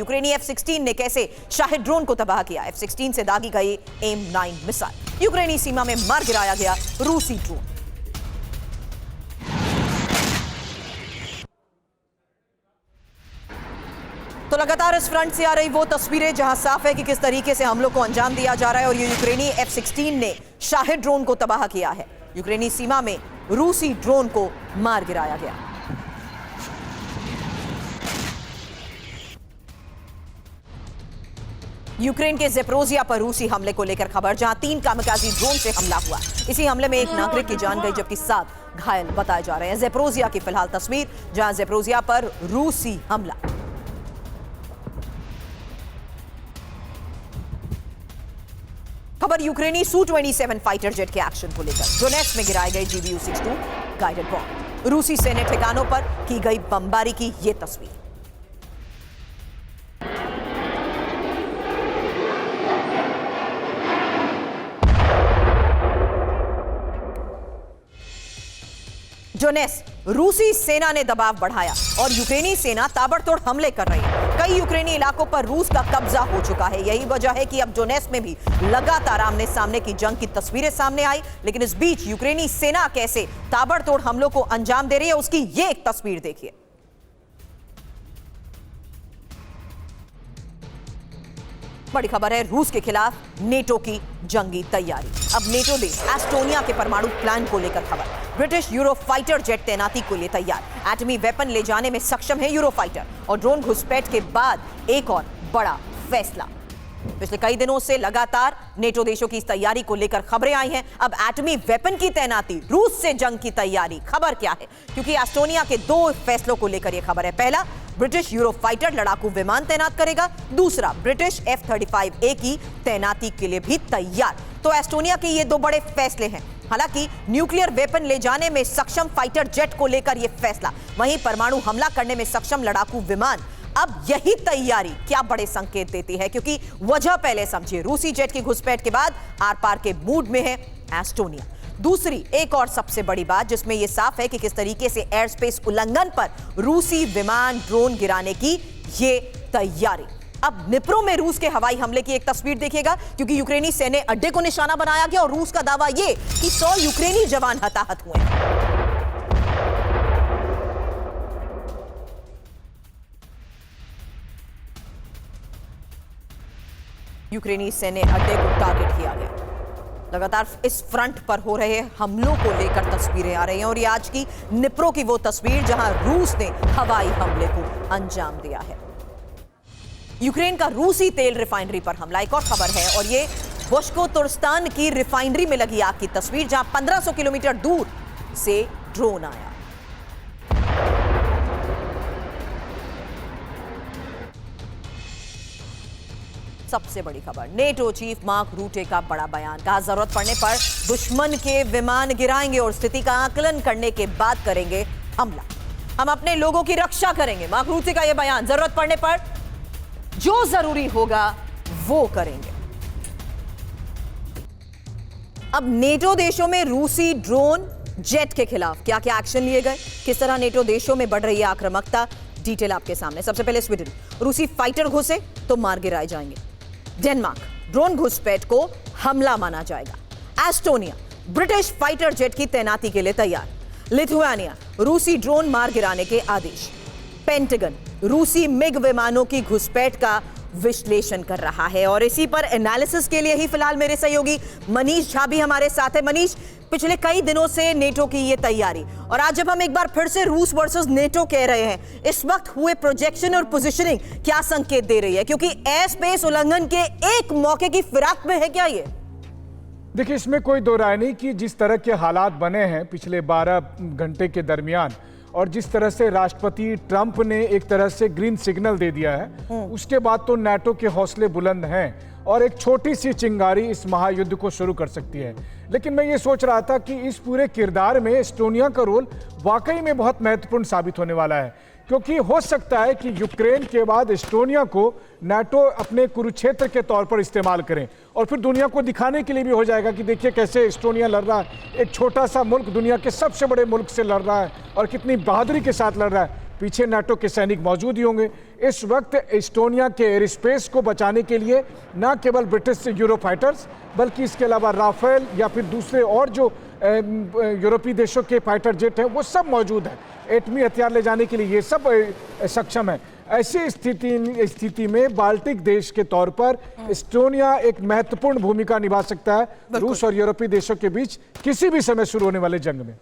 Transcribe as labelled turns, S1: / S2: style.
S1: यूक्रेनी F-16 ने कैसे शाहिद ड्रोन को तबाह किया। F-16 से दागी गई AIM-9 मिसाइल, यूक्रेनी सीमा में मार गिराया गया रूसी ड्रोन। तो लगातार इस फ्रंट से आ रही वो तस्वीरें जहां साफ है कि किस तरीके से हमलों को अंजाम दिया जा रहा है और ये यूक्रेनी F-16 ने शाहिद ड्रोन को तबाह किया है। यूक्रेनी सीमा में रूसी ड्रोन को मार गिराया गया। यूक्रेन के ज़ेपोरिज़िया पर रूसी हमले को लेकर खबर, जहां 3 कामिकाज़ी ड्रोन से हमला हुआ। इसी हमले में एक नागरिक की जान गई जबकि 7 घायल बताए जा रहे हैं। ज़ेपोरिज़िया की फिलहाल तस्वीर, जहां ज़ेपोरिज़िया पर रूसी हमला। खबर यूक्रेनी Su-27 फाइटर जेट के एक्शन को लेकर। डोनेट्स्क में गिराए गए GBU-62 गाइडेड बॉम्ब, रूसी सैन्य ठिकानों पर की गई बमबारी की ये तस्वीर। डोनेट्स्क रूसी सेना ने दबाव बढ़ाया और यूक्रेनी सेना ताबड़तोड़ हमले कर रही है। कई यूक्रेनी इलाकों पर रूस का कब्जा हो चुका है। यही वजह है कि अब डोनेट्स्क में भी लगातार आमने सामने की जंग की तस्वीरें सामने आई। लेकिन इस बीच यूक्रेनी सेना कैसे ताबड़तोड़ हमलों को अंजाम दे रही है, उसकी ये एक तस्वीर देखिए। बड़ी खबर है, रूस के खिलाफ नेटो की जंगी तैयारी। अब नेटो देश एस्टोनिया के परमाणु प्लान को लेकर खबर। ब्रिटिश यूरोफाइटर जेट तैनाती को लिए तैयार। एटमी वेपन ले जाने में सक्षम है यूरोफाइटर। और ड्रोन घुसपैठ के बाद एक और बड़ा फैसला। पिछले कई दिनों से लगातार नेटो देशों की इस तैयारी को लेकर खबरें आई हैं। अब एटमी वेपन की तैनाती, रूस से जंग की तैयारी। खबर क्या है, क्योंकि एस्टोनिया के 2 फैसलों को लेकर यह खबर है। पहला, ब्रिटिश यूरोफाइटर लड़ाकू विमान तैनात करेगा। दूसरा, ब्रिटिश F-35A की तैनाती के लिए भी तैयार। तो एस्टोनिया के ये 2 बड़े फैसले हैं। हालांकि न्यूक्लियर वेपन ले जाने में सक्षम फाइटर जेट को लेकर यह फैसला, वहीं परमाणु हमला करने में सक्षम लड़ाकू विमान। अब यही तैयारी क्या बड़े संकेत देती है, क्योंकि वजह पहले समझिए। रूसी जेट की घुसपैठ के बाद आर पार के मूड में है एस्टोनिया। दूसरी एक और सबसे बड़ी बात, जिसमें यह साफ है कि किस तरीके से एयर स्पेस उल्लंघन पर रूसी विमान ड्रोन गिराने की ये तैयारी। अब निप्रो में रूस के हवाई हमले की एक तस्वीर देखिएगा, क्योंकि यूक्रेनी सैन्य अड्डे को निशाना बनाया गया और रूस का दावा यह कि 100 यूक्रेनी जवान हताहत हुए हैं। यूक्रेनी सैन्य अड्डे को टारगेट किया गया। लगातार इस फ्रंट पर हो रहे हमलों को लेकर तस्वीरें आ रही हैं और ये आज की निप्रो की वो तस्वीर जहां रूस ने हवाई हमले को अंजाम दिया है। यूक्रेन का रूसी तेल रिफाइनरी पर हमला, एक और खबर है, और ये बशकोतुर्स्तान की रिफाइनरी में लगी आग की तस्वीर, जहां 1500 किलोमीटर दूर से ड्रोन आया। सबसे बड़ी खबर, नेटो चीफ मार्क रूटे का बड़ा बयान। कहा, जरूरत पड़ने पर दुश्मन के विमान गिराएंगे और स्थिति का आकलन करने के बाद करेंगे हमला। हम अपने लोगों की रक्षा करेंगे। मार्क रूटे का यह बयान, जरूरत पड़ने पर जो जरूरी होगा वो करेंगे। अब नेटो देशों में रूसी ड्रोन जेट के खिलाफ क्या क्या एक्शन लिए गए, किस तरह नेटो देशों में बढ़ रही है आक्रामकता, डिटेल आपके सामने। सबसे पहले स्वीडन, रूसी फाइटर घुसे तो मार गिराए जाएंगे। डेनमार्क, ड्रोन घुसपैठ को हमला माना जाएगा। एस्टोनिया, ब्रिटिश फाइटर जेट की तैनाती के लिए तैयार। लिथुआनिया, रूसी ड्रोन मार गिराने के आदेश। पेंटागन, रूसी मिग विमानों की घुसपैठ का विश्लेषण कर रहा है और इसी पर एनालिसिस के लिए ही फिलहाल मेरे सहयोगी मनीष झा भी हमारे साथ है। मनीष, पिछले कई दिनों से नेटो की ये तैयारी, और आज जब हम एक बार फिर से रूस वर्सेस नेटो कह रहे हैं, इस वक्त हुए प्रोजेक्शन और पोजीशनिंग क्या संकेत दे रही है, क्योंकि एयर स्पेस उल्लंघन के एक मौके की फिराक में है क्या ये?
S2: देखिए, इसमें कोई दो राय नहीं कि जिस तरह के हालात बने हैं पिछले 12 घंटे के दरमियान, और जिस तरह से राष्ट्रपति ट्रंप ने एक तरह से ग्रीन सिग्नल दे दिया है, उसके बाद तो नाटो के हौसले बुलंद हैं और एक छोटी सी चिंगारी इस महायुद्ध को शुरू कर सकती है। लेकिन मैं ये सोच रहा था कि इस पूरे किरदार में एस्टोनिया का रोल वाकई में बहुत महत्वपूर्ण साबित होने वाला है, क्योंकि हो सकता है कि यूक्रेन के बाद एस्टोनिया को नाटो अपने कुरुक्षेत्र के तौर पर इस्तेमाल करें और फिर दुनिया को दिखाने के लिए भी हो जाएगा कि देखिए कैसे एस्टोनिया लड़ रहा है। एक छोटा सा मुल्क दुनिया के सबसे बड़े मुल्क से लड़ रहा है और कितनी बहादुरी के साथ लड़ रहा है। पीछे नाटो के सैनिक मौजूद ही होंगे। इस वक्त एस्टोनिया के एयर स्पेस को बचाने के लिए न केवल ब्रिटिश यूरोफाइटर्स बल्कि इसके अलावा राफेल या फिर दूसरे और जो यूरोपीय देशों के फाइटर जेट हैं वो सब मौजूद हैं। एटमी हथियार ले जाने के लिए ये सब सक्षम है। ऐसी स्थिति में बाल्टिक देश के तौर पर एस्टोनिया एक महत्वपूर्ण भूमिका निभा सकता है रूस और यूरोपीय देशों के बीच किसी भी समय शुरू होने वाले जंग में।